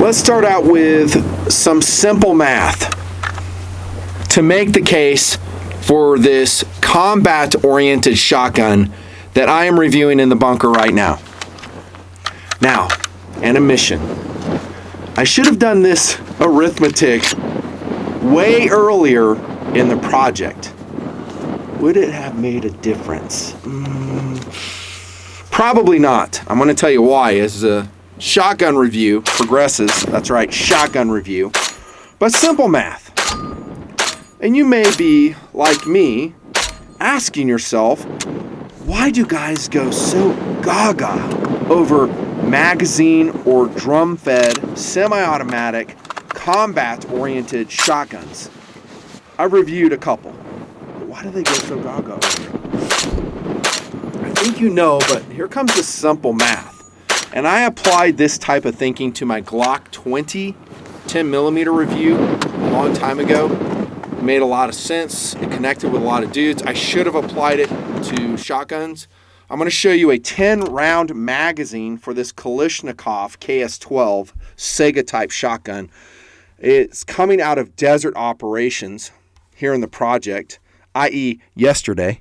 Let's start out with some simple math to make the case for this combat-oriented shotgun that I am reviewing in the bunker right now. Now, an omission. I should have done this arithmetic way earlier in the project. Would it have made a difference? Probably not. I'm going to tell you why as the shotgun review progresses. That's right, shotgun review. But simple math. And you may be, like me, asking yourself, why do guys go so gaga over magazine or drum-fed, semi-automatic, combat-oriented shotguns? I've reviewed a couple. Why do they go so gaga over it? I think you know, but here comes the simple math. And I applied this type of thinking to my Glock 20 10mm review a long time ago. It made a lot of sense. It connected with a lot of dudes. I should have applied it to shotguns. I'm going to show you a 10-round magazine for this Kalishnakov KS12 Saiga type shotgun. It's coming out of desert operations here in the project, i.e. yesterday,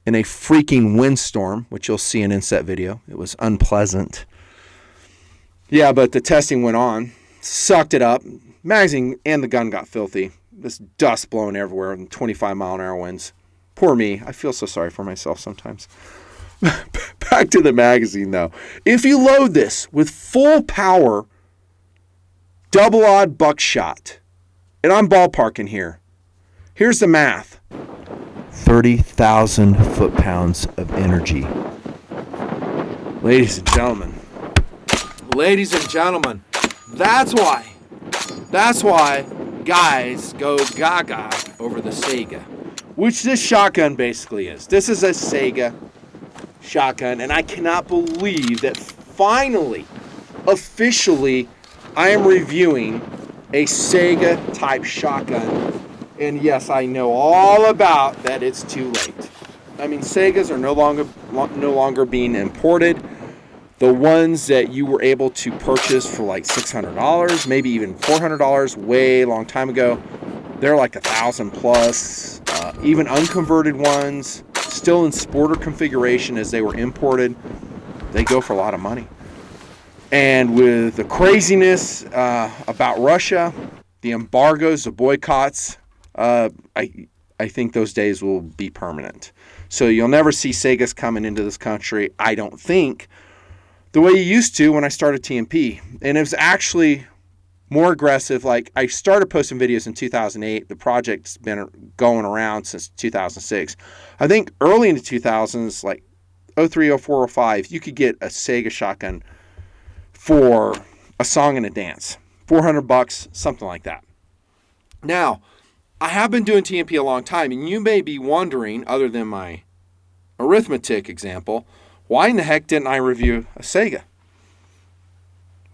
in a freaking windstorm, which you'll see in inset video. It was unpleasant. Yeah, but the testing went on. Sucked it up. Magazine and the gun got filthy. This dust blowing everywhere and 25-mile-an-hour winds. Poor me. I feel so sorry for myself sometimes. Back to the magazine, though. If you load this with full power, double-aught buckshot, and I'm ballparking here. Here's the math. 30,000 foot-pounds of energy. Ladies and gentlemen, that's why guys go gaga over the Saiga, which this shotgun basically is. This is a Saiga shotgun, and I cannot believe that finally, officially, I am reviewing a Saiga type shotgun. And yes, I know all about that it's too late. I mean, Saigas are no longer being imported. The ones that you were able to purchase for like $600, maybe even $400 way long time ago, they're like $1,000 plus. Even unconverted ones, still in sporter configuration as they were imported, they go for a lot of money. And with the craziness about Russia, the embargoes, the boycotts, I think those days will be permanent. So you'll never see Saigas coming into this country, I don't think, the way you used to when I started TNP. And it was actually more aggressive. Like, I started posting videos in 2008. The project's been going around since 2006. I think early in the 2000s, like 03, 04, 05, you could get a Saiga shotgun for a song and a dance. $400, something like that. Now, I have been doing TNP a long time, and you may be wondering, other than my arithmetic example, why in the heck didn't I review a Saiga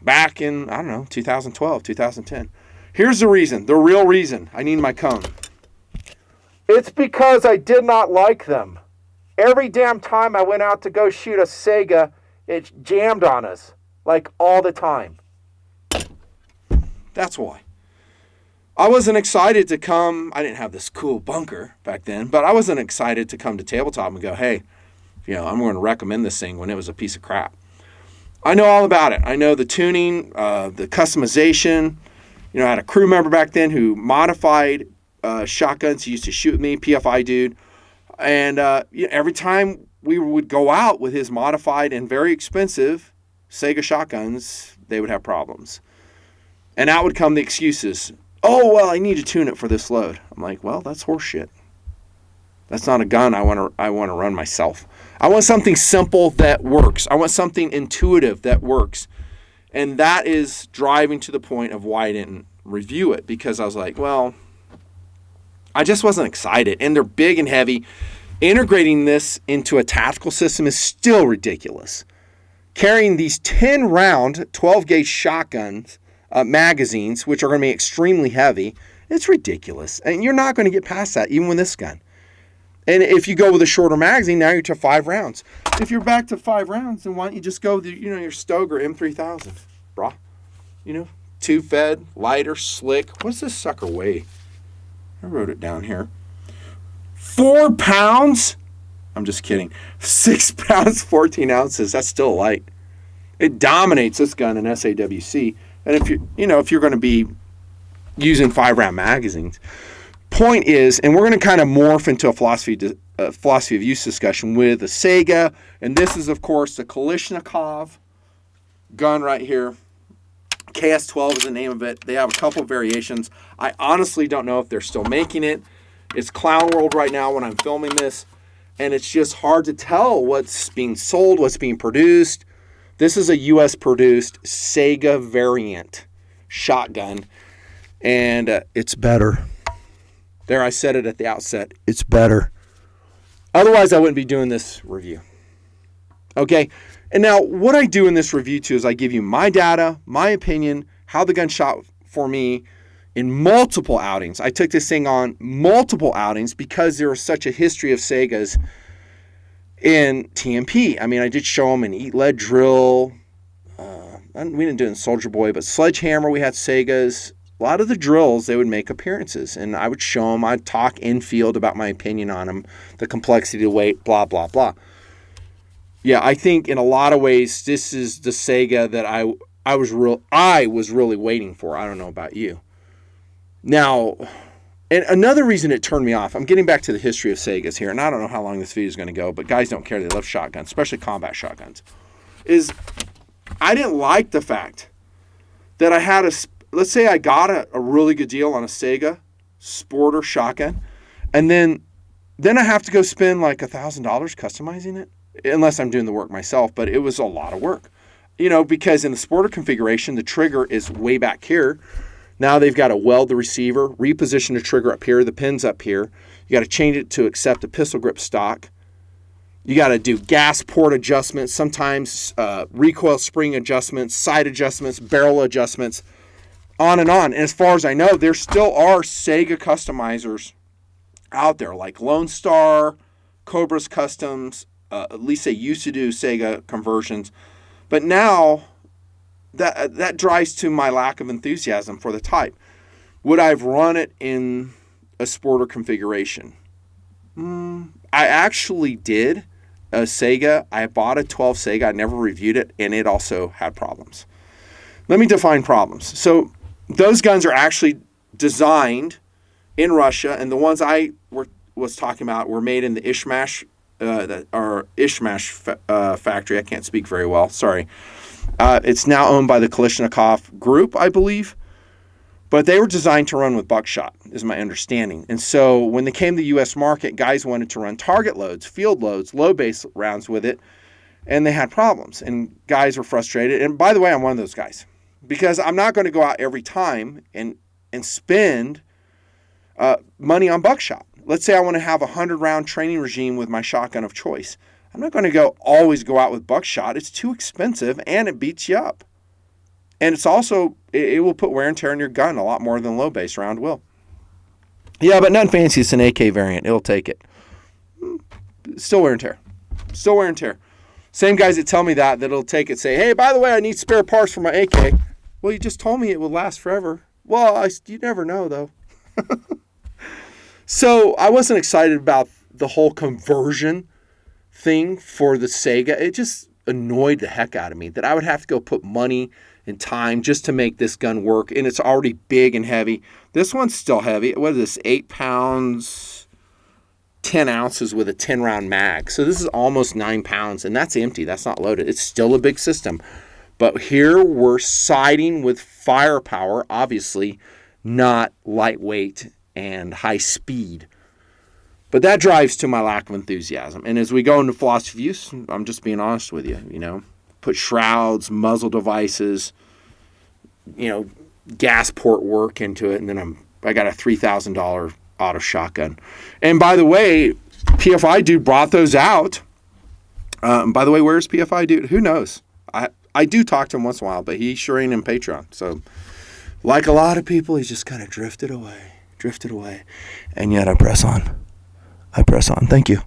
back in, I don't know, 2012, 2010? Here's the reason, the real reason. I need my cone. It's because I did not like them. Every damn time I went out to go shoot a Saiga, it jammed on us, like all the time. That's why. I wasn't excited to come. I didn't have this cool bunker back then, but I wasn't excited to come to tabletop and go, hey, I'm going to recommend this thing when it was a piece of crap. I know all about it. I know the tuning, the customization. I had a crew member back then who modified shotguns. He used to shoot with me, PFI dude. And every time we would go out with his modified and very expensive Saiga shotguns, they would have problems. And out would come the excuses. Oh, well, I need to tune it for this load. I'm like, well, that's horseshit. That's not a gun I want to run myself. I want something simple that works. I want something intuitive that works. And that is driving to the point of why I didn't review it, because I was like, well, I just wasn't excited. And they're big and heavy. Integrating this into a tactical system is still ridiculous. Carrying these 10-round 12-gauge shotguns, magazines, which are going to be extremely heavy, it's ridiculous. And you're not going to get past that, even with this gun. And if you go with a shorter magazine, now you're to 5 rounds. If you're back to 5 rounds, then why don't you just go with your Stoeger M3000, brah? tube fed, lighter, slick. What's this sucker weigh? I wrote it down here. 4 pounds? I'm just kidding. 6 pounds, 14 ounces. That's still light. It dominates this gun in SAWC. And if you're going to be using 5-round magazines, point is, and we're going to kind of morph into a philosophy of use discussion with the Saiga, and this is of course the Kalishnakov gun right here. KS12 is the name of it. They have a couple of variations. I honestly don't know if they're still making it. It's Clown World right now when I'm filming this, and it's just hard to tell what's being sold, what's being produced. This is a U.S. produced Saiga variant shotgun, and it's better. There, I said it at the outset. It's better. Otherwise, I wouldn't be doing this review. Okay, and now what I do in this review too is I give you my data, my opinion, how the gun shot for me in multiple outings. I took this thing on multiple outings because there was such a history of Saigas in TNP. I mean, I did show them in Eat Lead Drill. We didn't do it in Soldier Boy, but Sledgehammer, we had Saigas. A lot of the drills, they would make appearances, and I would show them. I'd talk in field about my opinion on them, the complexity, the weight, blah, blah, blah. Yeah, I think in a lot of ways, this is the Saiga that I was really waiting for. I don't know about you. Now, and another reason it turned me off, I'm getting back to the history of Saigas here, and I don't know how long this video is going to go, but guys don't care. They love shotguns, especially combat shotguns, is I didn't like the fact that I had let's say I got a really good deal on a Saiga Sporter shotgun, and then I have to go spend like $1,000 customizing it, unless I'm doing the work myself, but it was a lot of work. Because in the Sporter configuration, the trigger is way back here. Now they've got to weld the receiver, reposition the trigger up here, the pin's up here. You got to change it to accept a pistol grip stock. You got to do gas port adjustments, sometimes recoil spring adjustments, sight adjustments, barrel adjustments, on and on. And as far as I know, there still are Saiga customizers out there, like Lone Star, Cobra's Customs. At least they used to do Saiga conversions. But now, that drives to my lack of enthusiasm for the type. Would I have run it in a Sporter configuration? I actually did a Saiga. I bought a 12 Saiga. I never reviewed it, and it also had problems. Let me define problems. So those guns are actually designed in Russia, and the ones I was talking about were made in the Ishmash factory. I can't speak very well. Sorry. It's now owned by the Kalashnikov group, I believe. But they were designed to run with buckshot, is my understanding. And so when they came to the U.S. market, guys wanted to run target loads, field loads, low base rounds with it, and they had problems. And guys were frustrated. And by the way, I'm one of those guys. Because I'm not going to go out every time and spend money on buckshot. Let's say I want to have a 100-round training regime with my shotgun of choice. I'm not going to always go out with buckshot. It's too expensive, and it beats you up. And it's also, it will put wear and tear on your gun a lot more than low base round will. Yeah, but nothing fancy. It's an AK variant. It'll take it. Still wear and tear. Still wear and tear. Same guys that tell me that it'll take it say, hey, by the way, I need spare parts for my AK. Well, you just told me it will last forever. Well, you never know, though. So I wasn't excited about the whole conversion thing for the Saiga. It just annoyed the heck out of me that I would have to go put money and time just to make this gun work. And it's already big and heavy. This one's still heavy. What is this? 8 pounds, 10 ounces with a 10-round mag. So this is almost 9 pounds, and that's empty. That's not loaded. It's still a big system. But here we're siding with firepower, obviously, not lightweight and high speed. But that drives to my lack of enthusiasm. And as we go into philosophy of use, I'm just being honest with you, put shrouds, muzzle devices, gas port work into it, and then I got a $3,000 auto shotgun. And by the way, PFI dude brought those out. By the way, where's PFI dude? Who knows? I do talk to him once in a while, but he sure ain't in Patreon. So like a lot of people, he's just kind of drifted away. And yet I press on. Thank you.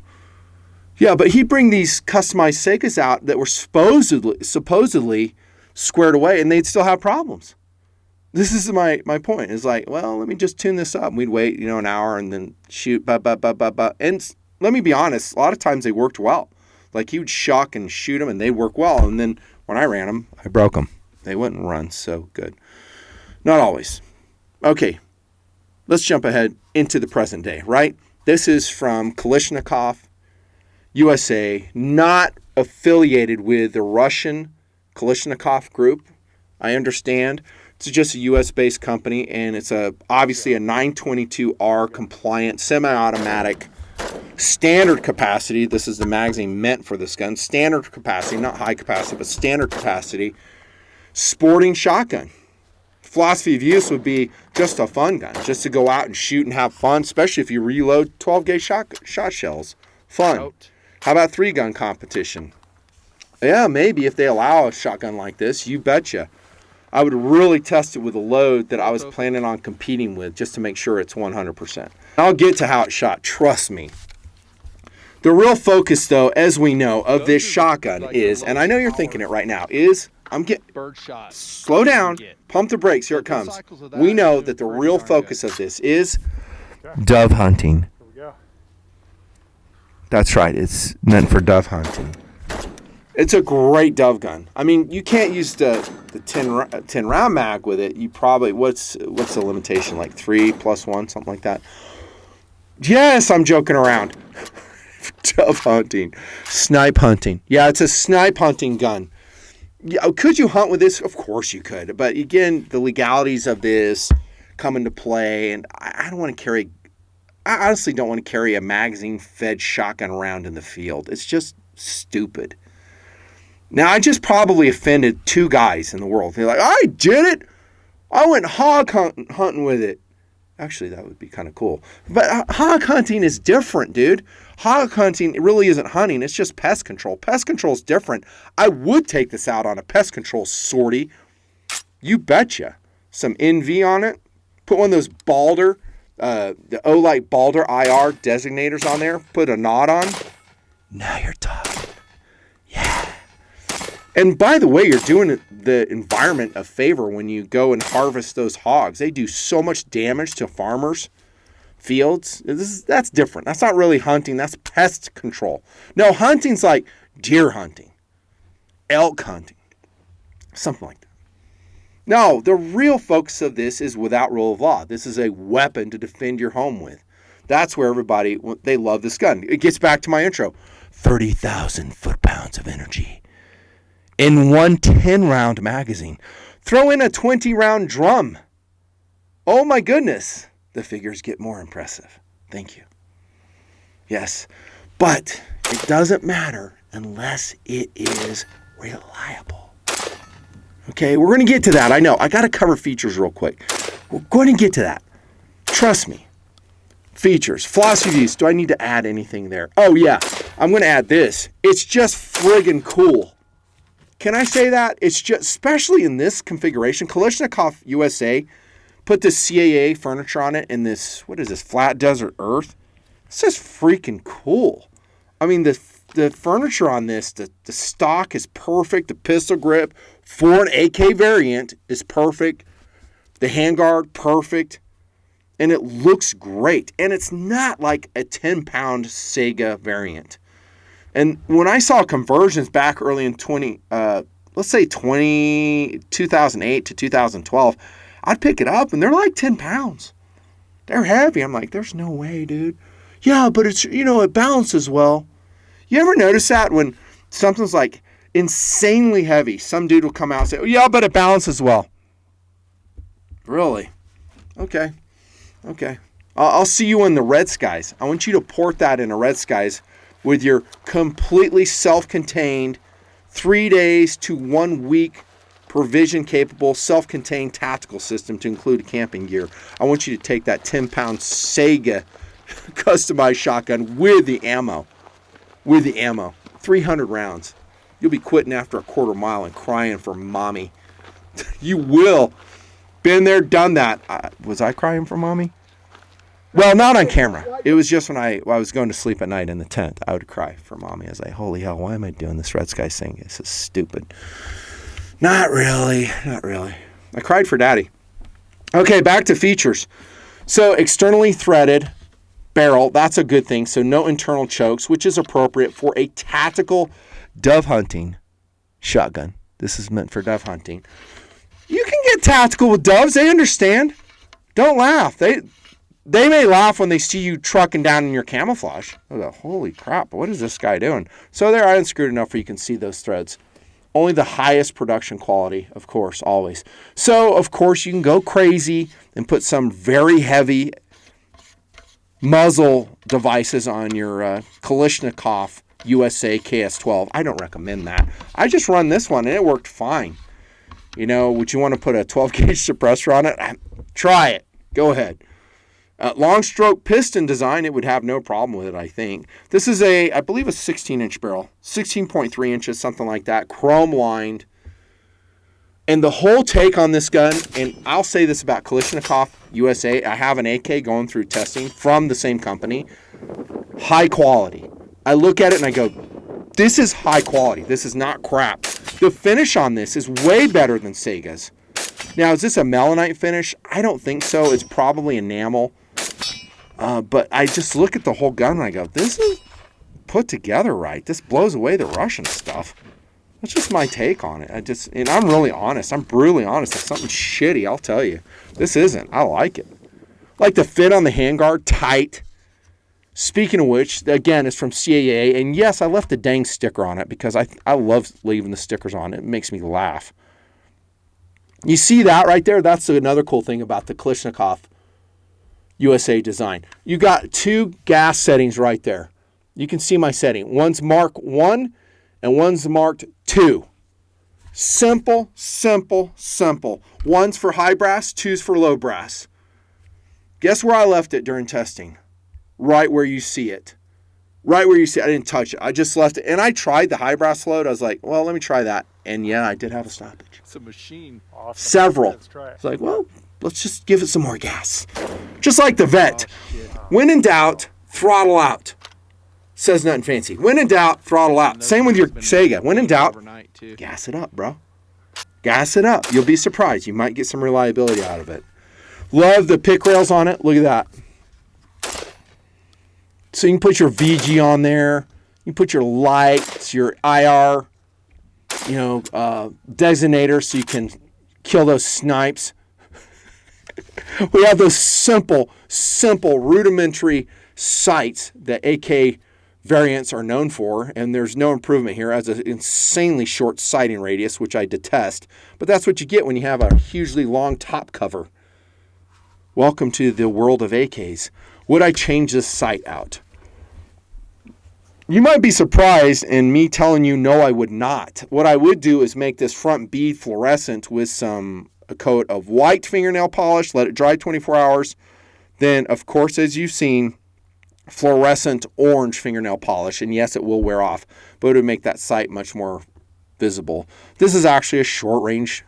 Yeah, but he'd bring these customized Saigas out that were supposedly squared away, and they'd still have problems. this is my point. It's like, well, let me just tune this up. And we'd wait, an hour and then shoot, And let me be honest, a lot of times they worked well. Like he would shock and shoot them and they'd work well. And then when I ran them, I broke them. They wouldn't run so good. Not always. Okay, let's jump ahead into the present day, right? This is from Kalishnakov USA, not affiliated with the Russian Kalashnikov group. I understand. It's just a U.S.-based company, and it's obviously a 922R compliant semi-automatic standard capacity. This is the magazine meant for this gun. Standard capacity, not high capacity, but standard capacity. Sporting shotgun. Philosophy of use would be just a fun gun, just to go out and shoot and have fun, especially if you reload 12-gauge shot shells. Fun. How about 3-gun competition? Yeah, maybe if they allow a shotgun like this, you betcha. I would really test it with a load that I was planning on competing with just to make sure it's 100%. I'll get to how it's shot, trust me. The real focus, though, as we know, of this shotgun is, and I know you're thinking it right now, is slow down, pump the brakes, here it comes. We know that the real focus of this is dove hunting. That's right, it's meant for dove hunting. It's a great dove gun. I mean, you can't use the 10 round mag with it. You probably, what's the limitation, like 3 + 1, something like that? Yes, I'm joking around. Dove hunting, snipe hunting. Yeah, it's a snipe hunting gun. Yeah, could you hunt with this? Of course you could. But again, the legalities of this come into play, and I honestly don't want to carry a magazine-fed shotgun around in the field. It's just stupid. Now, I just probably offended 2 guys in the world. They're like, I did it. I went hog hunting with it. Actually, that would be kind of cool. But hog hunting is different, dude. Hog hunting really isn't hunting. It's just pest control. Pest control is different. I would take this out on a pest control sortie. You betcha. Some NV on it. Put one of those Balder, the Olight Balder IR designators on there. Put a knot on. Now you're talking. Yeah. And by the way, you're doing the environment a favor when you go and harvest those hogs. They do so much damage to farmers' fields. That's different. That's not really hunting. That's pest control. No, hunting's like deer hunting, elk hunting, something like that. No, the real focus of this is without rule of law. This is a weapon to defend your home with. That's where they love this gun. It gets back to my intro. 30,000 foot-pounds of energy in one 10-round magazine. Throw in a 20-round drum. Oh my goodness. The figures get more impressive. Thank you. Yes, but it doesn't matter unless it is reliable. Okay, we're going to get to that. I know. I got to cover features real quick. We're going to get to that. Trust me. Features. Philosophy of use. Do I need to add anything there? Oh, yeah. I'm going to add this. It's just friggin' cool. Can I say that? It's just, especially in this configuration, Kalashnikov USA put this CAA furniture on it in this, what is this, flat desert earth? It's just freaking cool. I mean, the furniture on this, the stock is perfect. The pistol grip for an AK variant is perfect. The handguard, perfect. And it looks great. And it's not like a 10-pound Saiga variant. And when I saw conversions back early in 2008 to 2012, I'd pick it up and they're like 10 pounds. They're heavy. I'm like, there's no way, dude. Yeah, but it's, it balances well. You ever notice that when something's like insanely heavy, some dude will come out and say, oh, yeah, but it balances well. Really? Okay. I'll see you in the Red Skies. I want you to port that in a Red Skies with your completely self-contained 3 days to 1 week provision-capable, self-contained tactical system to include camping gear. I want you to take that 10-pound Saiga customized shotgun with the ammo. 300 rounds. You'll be quitting after a quarter mile and crying for mommy. You will. Been there, done that. Was I crying for mommy? Well, not on camera. It was just when I was going to sleep at night in the tent. I would cry for mommy. I was like, holy hell, why am I doing this Red Sky thing? This is stupid. Not really. I cried for daddy. Okay, back to features. So externally threaded barrel, that's a good thing. So no internal chokes, which is appropriate for a tactical dove hunting shotgun. This is meant for dove hunting. You can get tactical with doves. They understand. Don't laugh. They may laugh when they see you trucking down in your camouflage. Oh, holy crap, what is this guy doing? So they're unscrewed enough where you can see those threads. Only the highest production quality, of course, always. So, of course, you can go crazy and put some very heavy muzzle devices on your Kalishnakov USA KS12. I don't recommend that. I just run this one, and it worked fine. You know, would you want to put a 12-gauge suppressor on it? Try it. Go ahead. Long stroke piston design, it would have no problem with it, I think. This is I believe a 16-inch barrel. 16.3 inches, something like that. Chrome lined. And the whole take on this gun, and I'll say this about Kalashnikov USA, I have an AK going through testing from the same company. High quality. I look at it and I go, this is high quality. This is not crap. The finish on this is way better than Saiga's. Now, is this a melanite finish? I don't think so. It's probably enamel. But I just look at the whole gun and I go, this is put together right. This blows away the Russian stuff. That's just my take on it. And I'm really honest. I'm brutally honest. If something's shitty, I'll tell you. This isn't. I like it. Like the fit on the handguard, tight. Speaking of which, again, it's from CAA. And yes, I left the dang sticker on it because I love leaving the stickers on. It makes me laugh. You see that right there? That's another cool thing about the Kalashnikov USA design. You got two gas settings right there. You can see my setting. One's Mark 1 and one's marked 2. Simple, simple, simple. One's for high brass, two's for low brass. Guess where I left it during testing? Right where you see it. Right where you see it. I didn't touch it. I just left it. And I tried the high brass load. I was like, well, let me try that. And yeah, I did have a stoppage. It's a machine. Awesome. Several. Let's try it. It's like, well, let's just give it some more gas. Just like the vet. When in doubt, throttle out. Says nothing fancy. When in doubt, throttle out. Same with your Saiga. When in doubt, gas it up, bro. Gas it up. You'll be surprised. You might get some reliability out of it. Love the pick rails on it. Look at that. So you can put your VG on there. You can put your lights, your IR, designator so you can kill those snipes. We have those simple, rudimentary sights that AK variants are known for, and there's no improvement here. It has an insanely short sighting radius, which I detest, but that's what you get when you have a hugely long top cover. Welcome to the world of AKs. Would I change this sight out? You might be surprised in me telling you no, I would not. What I would do is make this front bead fluorescent with a coat of white fingernail polish, let it dry 24 hours. Then, of course, as you've seen, fluorescent orange fingernail polish. And yes, it will wear off, but it would make that sight much more visible. This is actually a short-range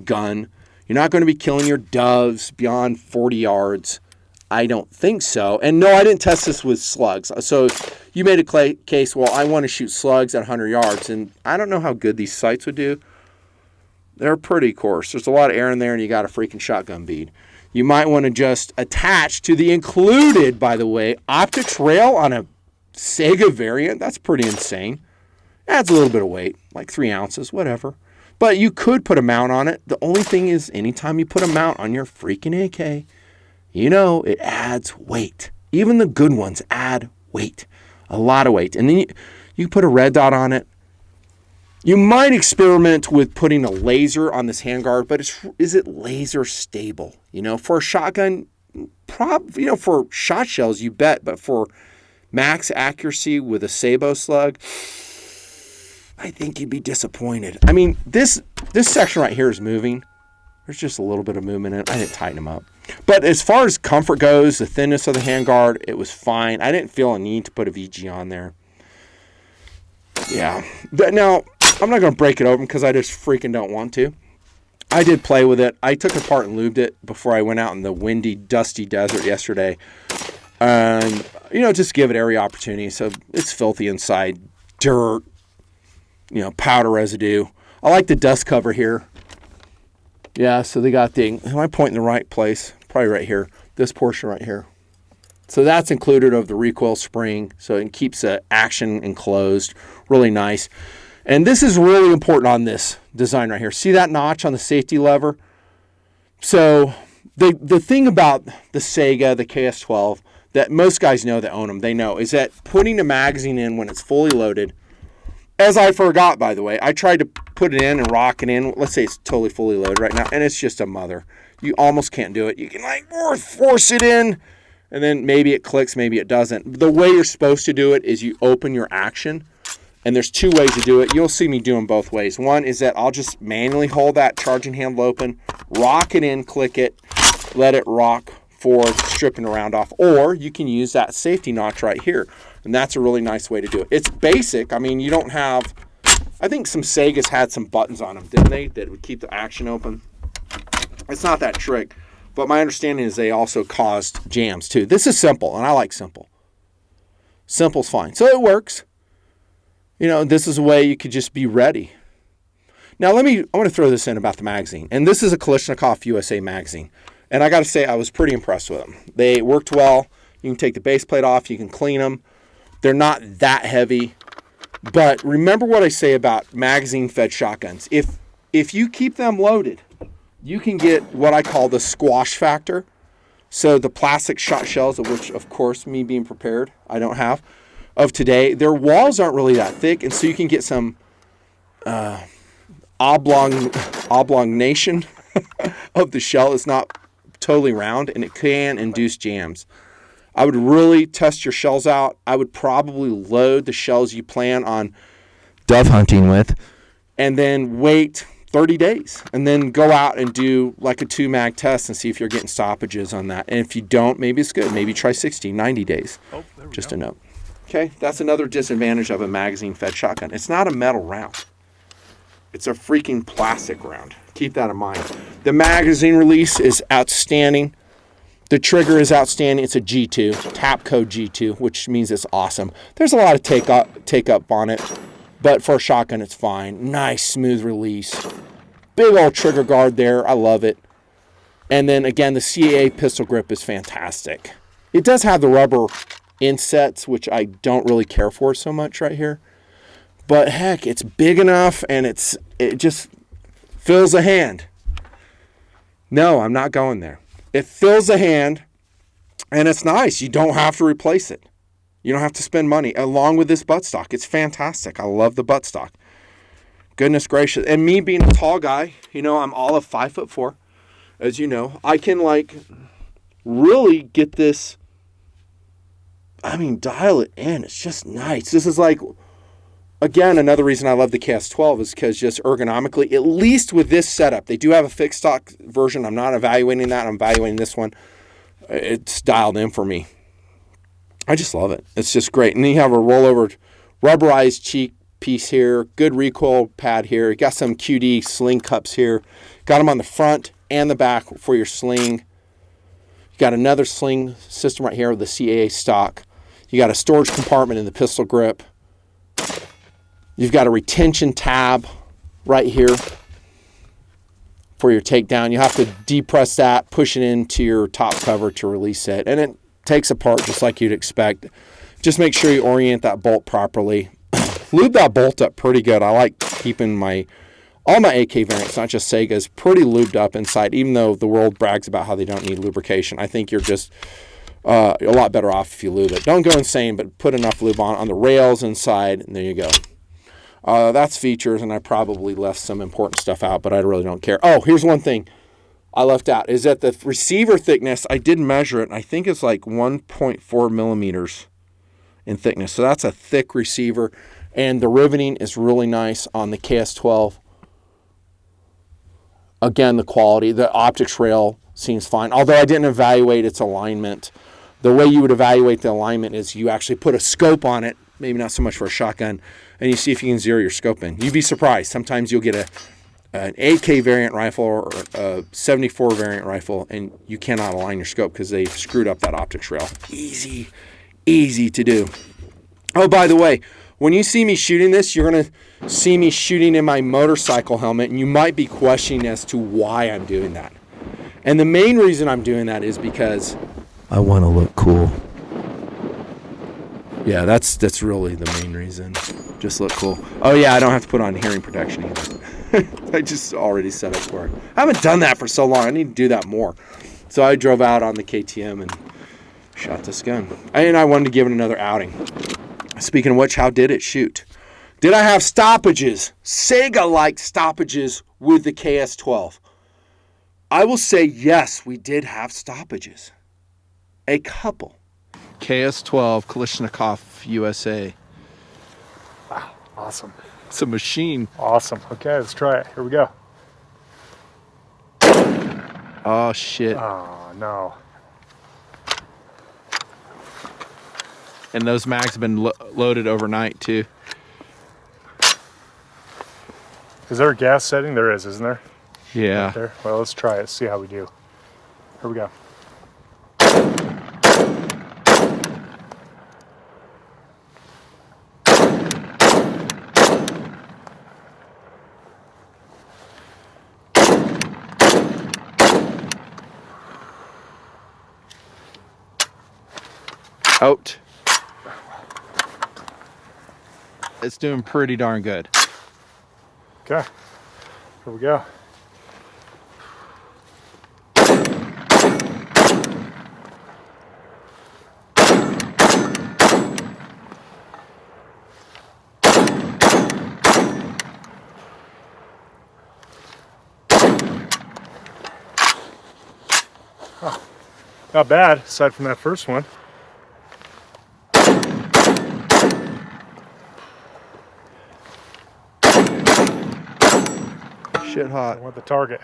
gun. You're not going to be killing your doves beyond 40 yards. I don't think so. And no, I didn't test this with slugs. So you made a case, well, I want to shoot slugs at 100 yards. And I don't know how good these sights would do. They're pretty coarse. There's a lot of air in there, and you got a freaking shotgun bead. You might want to just attach to the included, by the way, optics rail on a Saiga variant. That's pretty insane. Adds a little bit of weight, like 3 ounces, whatever. But you could put a mount on it. The only thing is, anytime you put a mount on your freaking AK, it adds weight. Even the good ones add weight. A lot of weight. And then you put a red dot on it. You might experiment with putting a laser on this handguard, but is it laser stable? For a shotgun, for shot shells, you bet. But for max accuracy with a Sabo slug, I think you'd be disappointed. I mean, this section right here is moving. There's just a little bit of movement in it. I didn't tighten them up. But as far as comfort goes, the thinness of the handguard, it was fine. I didn't feel a need to put a VG on there. Yeah. Now, I'm not going to break it open because I just freaking don't want to. I did play with it. I took it apart and lubed it before I went out in the windy, dusty desert yesterday. And, just give it every opportunity. So it's filthy inside. Dirt, powder residue. I like the dust cover here. Yeah, so they got am I pointing the right place? Probably right here. This portion right here. So that's included of the recoil spring, so it keeps the action enclosed. Really nice. And this is really important on this design right here. See that notch on the safety lever? So the thing about the Saiga, the KS12, that most guys know that own them, they know, is that putting a magazine in when it's fully loaded, as I forgot, by the way, I tried to put it in and rock it in. Let's say it's totally fully loaded right now, and it's just a mother. You almost can't do it. You can like force it in, and then maybe it clicks, maybe it doesn't. The way you're supposed to do it is you open your action, and there's two ways to do it. You'll see me doing both ways. One is that I'll just manually hold that charging handle open, rock it in, click it, let it rock for stripping the round off. Or you can use that safety notch right here, and that's a really nice way to do it. It's basic. I mean, you don't have, I think some Saigas had some buttons on them, didn't they, that would keep the action open? It's not that trick. But my understanding is they also caused jams too. This is simple, and I like simple. Simple's fine. So it works. You know, this is a way you could just be ready. Now I want to throw this in about the magazine. And this is a Kalashnikov USA magazine. And I got to say, I was pretty impressed with them. They worked well. You can take the base plate off. You can clean them. They're not that heavy. But remember what I say about magazine-fed shotguns. If you keep them loaded, you can get what I call the squash factor. So the plastic shot shells, of which, of course, me being prepared, I don't have, of today, their walls aren't really that thick, and so you can get some oblongation of the shell. It's not totally round, and it can induce jams. I would really test your shells out. I would probably load the shells you plan on dove hunting with, and then wait 30 days, and then go out and do like a 2-mag test and see if you're getting stoppages on that. And if you don't, maybe it's good. Maybe try 60, 90 days. Oh, there we go. A note. Okay, that's another disadvantage of a magazine-fed shotgun. It's not a metal round. It's a freaking plastic round. Keep that in mind. The magazine release is outstanding. The trigger is outstanding. It's a G2, tap code G2, which means it's awesome. There's a lot of take up on it, but for a shotgun, it's fine. Nice, smooth release. Big old trigger guard there. I love it. And then, again, the CAA pistol grip is fantastic. It does have the rubber insets, which I don't really care for so much right here. But, heck, it's big enough, and it just fills a hand. No, I'm not going there. It fills a hand, and it's nice. You don't have to replace it. You don't have to spend money, along with this buttstock. It's fantastic. I love the buttstock. Goodness gracious. And me being a tall guy, you know, I'm all of 5'4", as you know. I can, like, really get this, dial it in. It's just nice. This is like, again, another reason I love the KS12 is because just ergonomically, at least with this setup, they do have a fixed stock version. I'm not evaluating that. I'm evaluating this one. It's dialed in for me. I just love it. It's just great. And then you have a rollover rubberized cheek piece here. Good recoil pad here. You got some QD sling cups here. Got them on the front and the back for your sling. You got another sling system right here with the CAA stock. You got a storage compartment in the pistol grip. You've got a retention tab right here for your takedown. You have to depress that, push it into your top cover to release it. And it takes apart just like you'd expect. Just make sure you orient that bolt properly. Lube that bolt up pretty good. I like keeping all my AK variants, not just Saigas, pretty lubed up inside, even though the world brags about how they don't need lubrication. I think you're just a lot better off if you lube it. Don't go insane, but put enough lube on the rails inside, and there you go. That's features, and I probably left some important stuff out, but I really don't care. Oh, here's one thing I left out, is that the receiver thickness, I did measure it, and I think it's like 1.4 millimeters in thickness. So that's a thick receiver, and the riveting is really nice on the KS12. Again, the quality, the optics rail seems fine, although I didn't evaluate its alignment. The way you would evaluate the alignment is you actually put a scope on it, maybe not so much for a shotgun, and you see if you can zero your scope in. You'd be surprised. Sometimes you'll get an AK variant rifle or a 74 variant rifle, and you cannot align your scope because they screwed up that optics rail. Easy to do. Oh, by the way, When you see me shooting this, you're going to see me shooting in my motorcycle helmet, and you might be questioning as to why I'm doing that. And the main reason I'm doing that is because I want to look cool. Yeah, that's really the main reason. Just look cool. Oh yeah, I don't have to put on hearing protection either. I just already set up for it. I haven't done that for so long. I need to do that more. So I drove out on the KTM and shot this gun. And I wanted to give it another outing. Speaking of which, how did it shoot? Did I have stoppages? Saiga-like stoppages with the KS12? I will say yes, we did have stoppages. A couple. KS12 Kalishnakov USA. Wow, awesome. It's a machine. Awesome. Okay, let's try it. Here we go. Oh, shit. Oh, no. And those mags have been loaded overnight, too. Is there a gas setting? There is, isn't there? Yeah. Right there. Well, let's try it, see how we do. Here we go. Out. It's doing pretty darn good. Okay, here we go. Oh, not bad, aside from that first one. Shit hot. I want the target.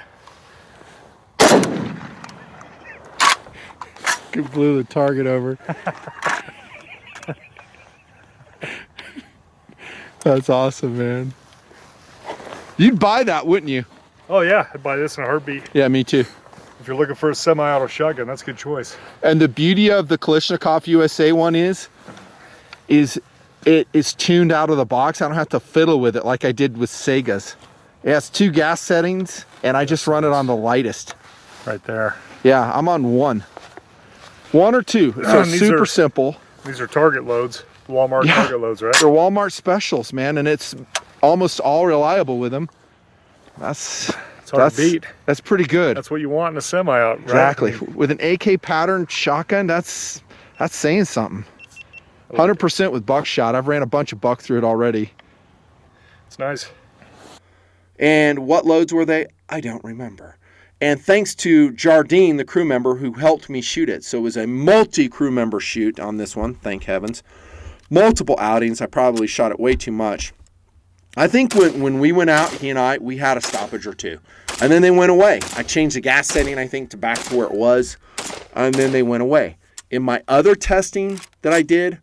Could blew the target over. That's awesome, man. You'd buy that, wouldn't you? Oh yeah, I'd buy this in a heartbeat. Yeah, me too. If you're looking for a semi-auto shotgun, that's a good choice. And the beauty of the Kalashnikov USA one is it is tuned out of the box. I don't have to fiddle with it like I did with Saiga's. It has 2 gas settings, and I just run it on the lightest. Right there. Yeah, I'm on 1. 1 or 2. So it's super simple. These are target loads. Walmart target loads, right? They're Walmart specials, man, and it's almost all reliable with them. It's hard to beat. That's pretty good. That's what you want in a semi-out, right? Exactly. With an AK pattern shotgun, that's saying something. 100% with buckshot. I've ran a bunch of buck through it already. It's nice. And what loads were they? I don't remember. And thanks to Jardine, the crew member, who helped me shoot it. So it was a multi-crew member shoot on this one, thank heavens. Multiple outings. I probably shot it way too much. I think when we went out, he and I, we had a stoppage or 2. And then they went away. I changed the gas setting, I think, to back to where it was. And then they went away. In my other testing that I did,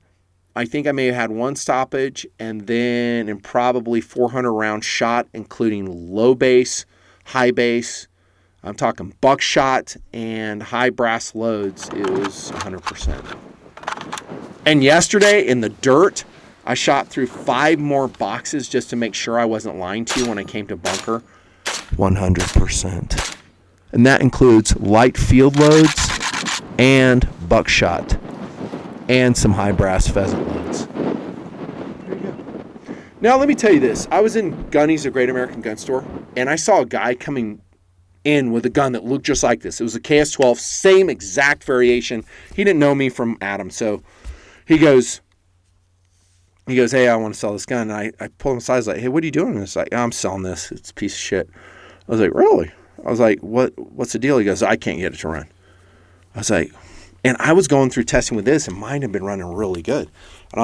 I think I may have had 1 stoppage, and then in probably 400 round shot, including low base, high base. I'm talking buckshot and high brass loads. It was 100%. And yesterday in the dirt, I shot through 5 more boxes just to make sure I wasn't lying to you when I came to bunker. 100%. And that includes light field loads and buckshot. And some high brass pheasant loads. There you go. Now let me tell you this. I was in Gunnies, a Great American Gun Store, and I saw a guy coming in with a gun that looked just like this. It was a KS12, same exact variation. He didn't know me from Adam, so he goes, hey, I want to sell this gun. And I pulled him aside. I was like, hey, what are you doing? It's like, I'm selling this. It's a piece of shit. I was like, really? I was like, what's the deal? He goes, I can't get it to run. I was like, and I was going through testing with this, and mine had been running really good. And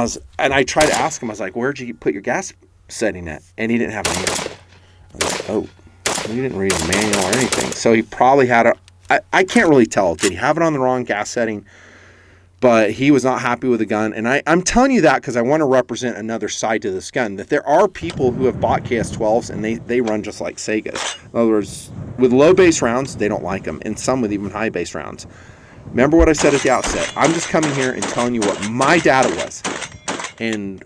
I tried to ask him, I was like, where'd you put your gas setting at? And he didn't have an answer. I was like, oh, he didn't read the manual or anything. So he probably had I can't really tell. Did he have it on the wrong gas setting? But he was not happy with the gun. And I'm telling you that because I want to represent another side to this gun, that there are people who have bought KS12s and they run just like Saigas. In other words, with low base rounds, they don't like them, and some with even high base rounds. Remember what I said at the outset. I'm just coming here and telling you what my data was. And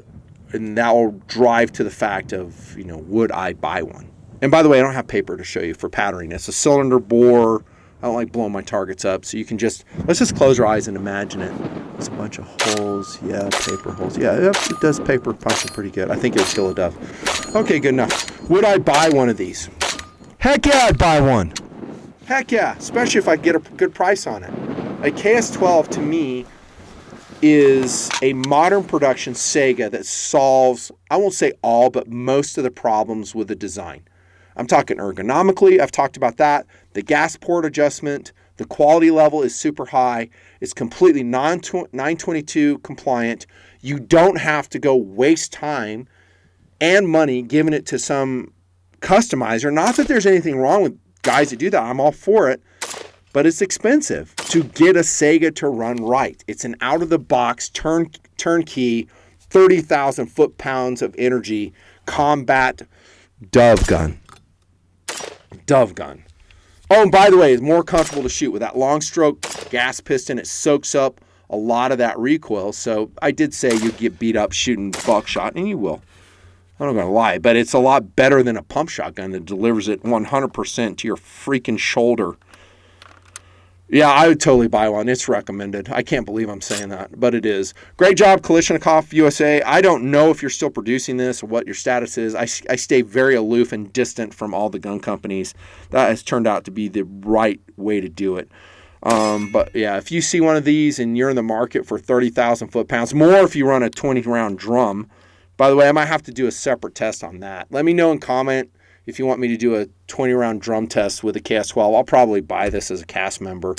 And that will drive to the fact of, would I buy one? And by the way, I don't have paper to show you for patterning. It's a cylinder bore. I don't like blowing my targets up. So you can let's just close our eyes and imagine it. There's a bunch of holes. Yeah, paper holes. Yeah, it does paper punching pretty good. I think it'll kill a dove. Okay, good enough. Would I buy one of these? Heck yeah, I'd buy one. Heck yeah, especially if I get a good price on it. A KS12 to me is a modern production Saiga that solves, I won't say all, but most of the problems with the design. I'm talking ergonomically, I've talked about that. The gas port adjustment, the quality level is super high. It's completely 922 compliant. You don't have to go waste time and money giving it to some customizer. Not that there's anything wrong with guys that do that. I'm all for it. But it's expensive to get a Saiga to run right. It's an out-of-the-box, turnkey, 30,000 foot-pounds of energy combat dove gun. Dove gun. Oh, and by the way, it's more comfortable to shoot with that long stroke gas piston. It soaks up a lot of that recoil. So I did say you'd get beat up shooting buckshot, and you will. I'm not going to lie, but it's a lot better than a pump shotgun that delivers it 100% to your freaking shoulder. Yeah, I would totally buy one. It's recommended. I can't believe I'm saying that, but it is. Great job, Kalishnakov USA. I don't know if you're still producing this or what your status is. I stay very aloof and distant from all the gun companies. That has turned out to be the right way to do it. But yeah, if you see one of these and you're in the market for 30,000 foot-pounds, more if you run a 20-round drum. By the way, I might have to do a separate test on that. Let me know in comment if you want me to do a 20-round drum test with a KS12. I'll probably buy this as a cast member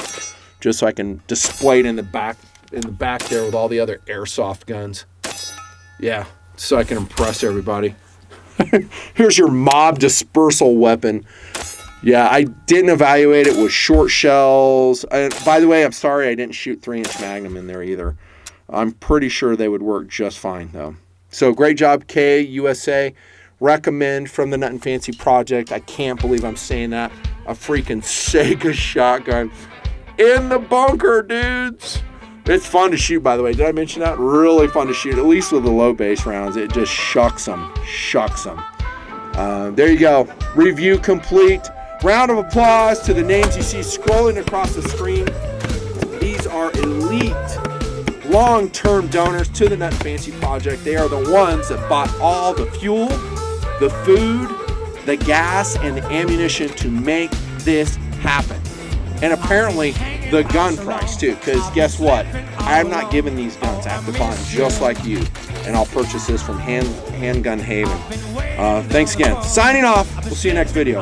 just so I can display it in the back there with all the other airsoft guns. Yeah, so I can impress everybody. Here's your mob dispersal weapon. Yeah, I didn't evaluate it with short shells. By the way, I'm sorry I didn't shoot 3-inch Magnum in there either. I'm pretty sure they would work just fine, though. So great job, USA. Recommend from the Nut and Fancy Project. I can't believe I'm saying that. A freaking Saiga shotgun in the bunker, dudes. It's fun to shoot, by the way. Did I mention that? Really fun to shoot, at least with the low base rounds. It just shucks them. There you go. Review complete. Round of applause to the names you see scrolling across the screen. These are elite long-term donors to the Nut and Fancy Project. They are the ones that bought all the fuel, the food, the gas, and the ammunition to make this happen. And apparently the gun price too, because guess what? I'm not giving these guns. I have to buy them just like you. And I'll purchase this from Handgun Haven. Thanks again. Signing off. We'll see you next video.